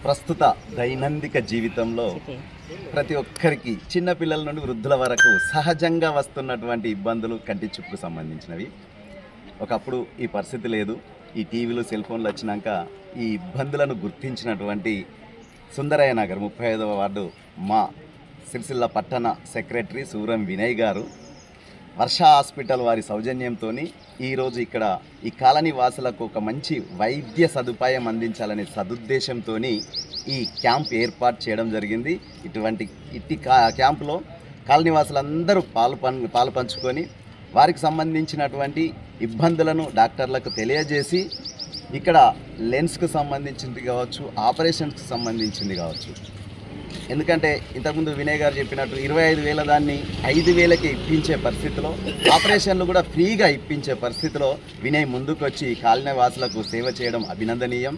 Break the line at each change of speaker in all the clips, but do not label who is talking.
ప్రస్తుత దైనందిక జీవితంలో ప్రతి ఒక్కరికి చిన్నపిల్లల నుండి వృద్ధుల వరకు సహజంగా వస్తున్నటువంటి ఇబ్బందులు కంటి చూపుకు సంబంధించినవి. ఒకప్పుడు ఈ పరిస్థితి లేదు. ఈ టీవీలు సెల్ ఫోన్లు వచ్చినాక ఈ ఇబ్బందులను గుర్తించినటువంటి సుందరయ్య నగర్ 35వ వార్డు మా సిరిసిల్ల పట్టణ సెక్రటరీ సూరం వినయ్ గారు వర్ష హాస్పిటల్ వారి సౌజన్యంతో ఈరోజు ఇక్కడ ఈ కాలనీ వాసులకు ఒక మంచి వైద్య సదుపాయం అందించాలనే సదుద్దేశంతో ఈ క్యాంప్ ఏర్పాటు చేయడం జరిగింది. ఇట్టి క్యాంపులో కాలనీ వాసులందరూ పాలు పంచుకొని వారికి సంబంధించినటువంటి ఇబ్బందులను డాక్టర్లకు తెలియజేసి ఇక్కడ లెన్స్కు సంబంధించింది కావచ్చు, ఆపరేషన్స్కి సంబంధించింది కావచ్చు. ఎందుకంటే ఇంతకుముందు వినయ్ గారు చెప్పినట్టు 25,000 దాన్ని 5,000కి ఇప్పించే పరిస్థితిలో, ఆపరేషన్లు కూడా ఫ్రీగా ఇప్పించే పరిస్థితిలో వినయ్ ముందుకు వచ్చి కాలనీ వాసులకు సేవ చేయడం అభినందనీయం.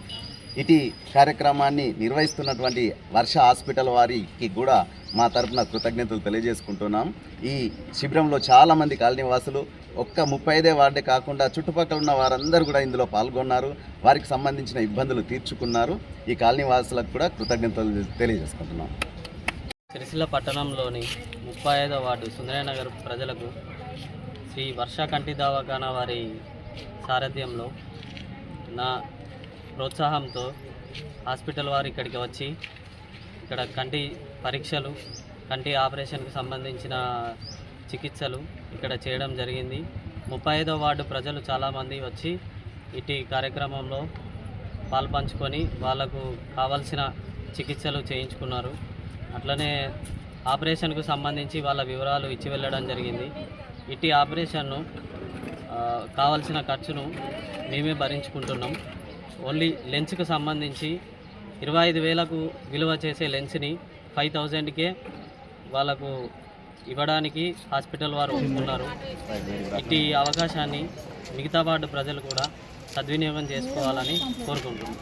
ఇటీ కార్యక్రమాన్ని నిర్వహిస్తున్నటువంటి వర్ష హాస్పిటల్ వారికి కూడా మా తరఫున కృతజ్ఞతలు తెలియజేసుకుంటున్నాం. ఈ శిబిరంలో చాలామంది కాలనీ వాసులు ఒక్క 35వ వార్డే కాకుండా చుట్టుపక్కల ఉన్న వారందరూ కూడా ఇందులో పాల్గొన్నారు. వారికి సంబంధించిన ఇబ్బందులు తీర్చుకున్నారు. ఈ కాలనీ వాసులకు కూడా కృతజ్ఞతలు తెలియజేసుకుంటున్నాం.
సిరిసిల్ల పట్టణంలోని 35వ వార్డు సుందరయ్య నగర్ ప్రజలకు శ్రీ వర్ష కంటి దవాఖానా వారి సారథ్యంలో నా ప్రోత్సాహంతో హాస్పిటల్ వారు ఇక్కడికి వచ్చి ఇక్కడ కంటి పరీక్షలు, కంటి ఆపరేషన్కి సంబంధించిన చికిత్సలు ఇక్కడ చేయడం జరిగింది. 35వ వార్డు ప్రజలు చాలామంది వచ్చి ఇటు కార్యక్రమంలో పాల్పంచుకొని వాళ్ళకు కావాల్సిన చికిత్సలు చేయించుకున్నారు. అట్లనే ఆపరేషన్కు సంబంధించి వాళ్ళ వివరాలు ఇచ్చి వెళ్ళడం జరిగింది. ఇటు ఆపరేషన్ను కావాల్సిన ఖర్చును మేమే భరించుకుంటున్నాం. ఓన్లీ లెన్స్కి సంబంధించి 25,000కు విలువ చేసే లెన్స్ని 5,000కే వాళ్ళకు ఇవ్వడానికి హాస్పిటల్ వారు ఒప్పుకున్నారు. ఇట్టి అవకాశాన్ని మిగతా వార్డు ప్రజలు కూడా సద్వినియోగం చేసుకోవాలని కోరుకుంటున్నాం.